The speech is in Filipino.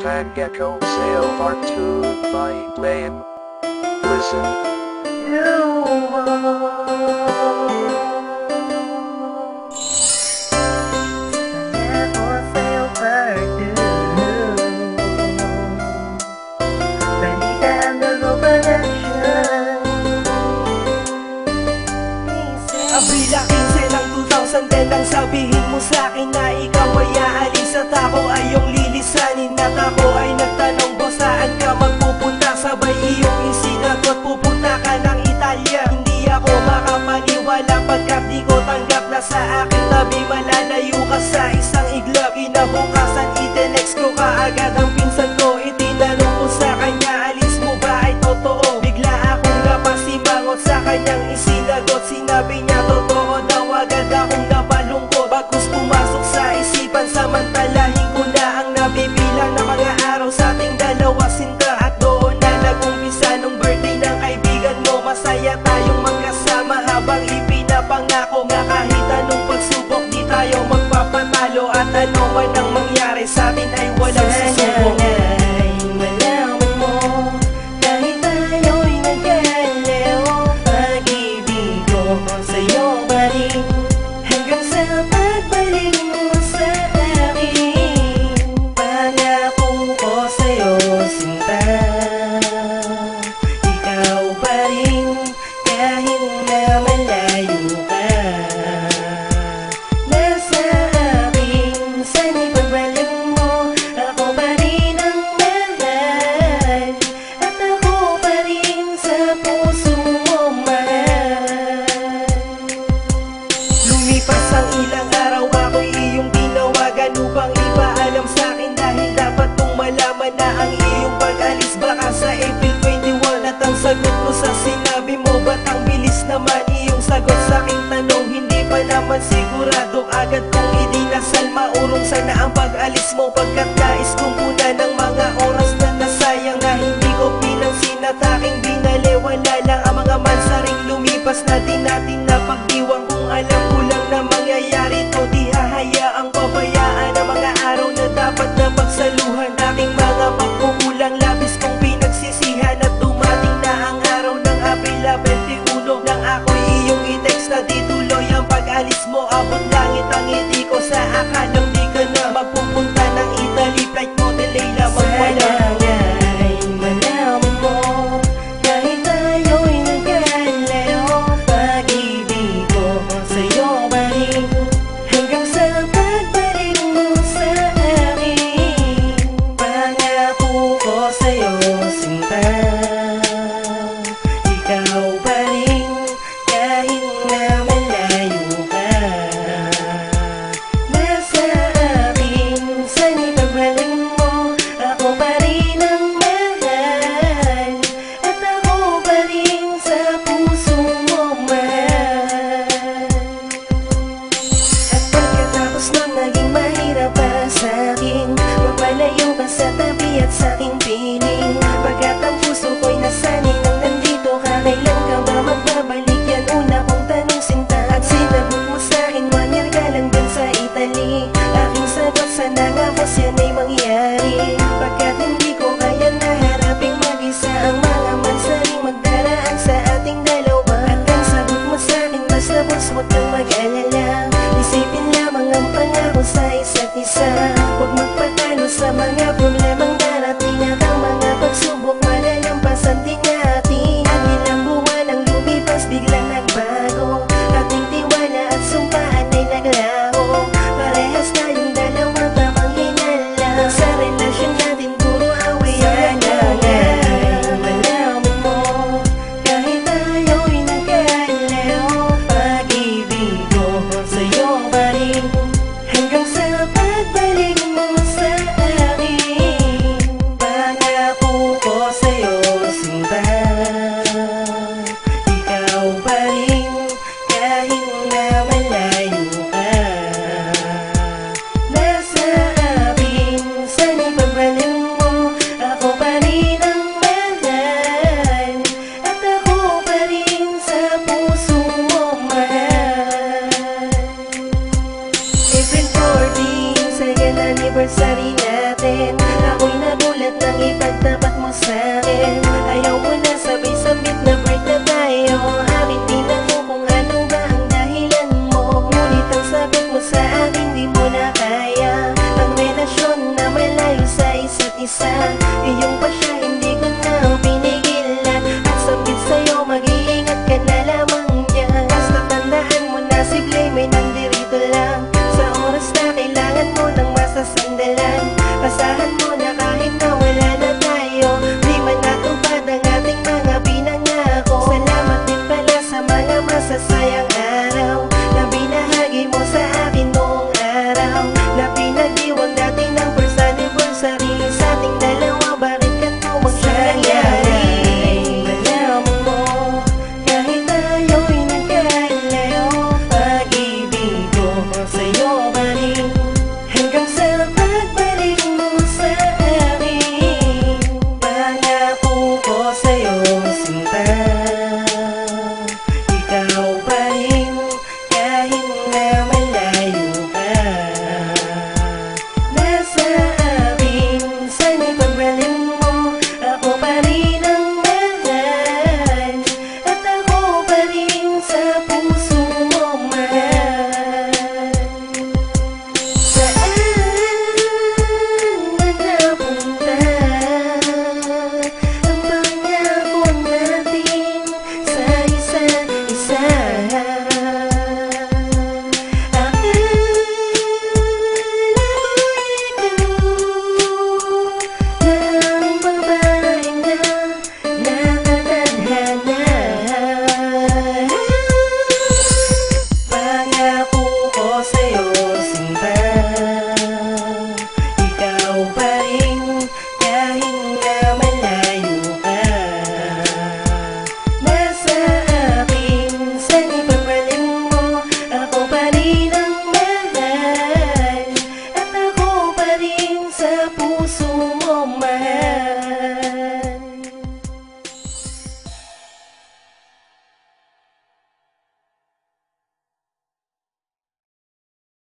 Van Gecko Sale Part 2 by Liam. Listen. Abril 15 ng 2010 nang sabihin mo sa'kin na ikaw ay aalis at ako ay iyong lilisanin. At ako ay nagtanong, boss, saan ka magpupunta? Sabay iyong isinagot, pupunta ka ng Italia. Hindi ako makapaniwala pagkat di ko tanggap na sa aking tabi malalayo ka sa isang iglap. Kinabukasan itinext ko kaagad ang pinsan ko, itinanong ko sa kanya, alis mo ba ay totoo? Bigla akong napasimangot sa kanyang isinagot. Sinabi niya totoo daw, agad akong napalungkot. Bagkus pumasok sa isipan, samantalahin ko na ang nabibilang na mga araw sa ating dalawa sinta. At doon na nag-umpisa nung birthday ng kaibigan mo. Masaya tayong magkasama habang ipinapangako nga kahit anong pagsubok di tayo magpapatalo. At ano man ang mangyari sa atin ay walang susubok. Lumipas ang ilang araw, ako'y iyong tinawagan upang ipaalam sa'kin dahil dapat kong malaman na ang iyong pag-alis baka sa April 21. At ang sagot mo sa sinabi mo, ba't ang bilis naman iyong sagot sa aking tanong? Hindi pa naman sigurado, agad kong idinasal, maurong sana ang pag-alis mo pagkat nais kong muna ng mga oras na nasayang na hindi ko pinansin at aking binaliwala lang ang mga mansaring lumipas na di natin napagdiwang. Kung alam ko lang na mangyayari to, di hahayaang pabayaan ang mga araw na dapat na pagsaluhan. Aking mga pagkukulang labis kong pinagsisihan at dumating na ang araw ng Abril 21 nang ako'y iyong i-text na di tuloy ang pag-alis mo. Abot langit ang ngiti ko sa akalang di ka na magpupunta ng Italy. Flight mo delay lamang wala. Magpalayo ka sa tabi at sa aking piling, pagkat ang puso ko'y nasanay nang nandito ka. Kailan ka ba magbabalik? Yan una kong tanong sinta. At sinagot mo sa'kin 1 year ka lang dun sa Italy. Aking sagot, sana nga boss yan ay mangyari, pagkat hindi ko kaya na haraping mag-isa ang mga mansaring magdaraan sa ating dalawa. At ang sagot mo sa'kin, basta boss huwag kang mag-alala, isipin lamang ang pangako sa isa't isa. Huwag magpatalo sa mga problemang darating at ang mga pagsubok malalampasan din natin. Ang ilang buwan ang lumipas, biglang nagbago, ating tiwala at sumpaan ay naglaho. Parehas tayong dalawa tamang hinala, sa relasyon natin puro away ang naglaga. Malaman mo, kahit tayo'y nagkalayo, pag-ibig ko sa'yo pa rin hanggang sa pagbalik mo sa akin. Pangako ko sa'yo sinta, ikaw pa rin kahit na malayo ka. Nasa akin, sana'y pagbalik mo, ako pa rin ang mahal. At ako pa rin sa puso mo mahal. April 14, saya na anniversary natin. Ako'y Kaya't nang ipagtapat mo sa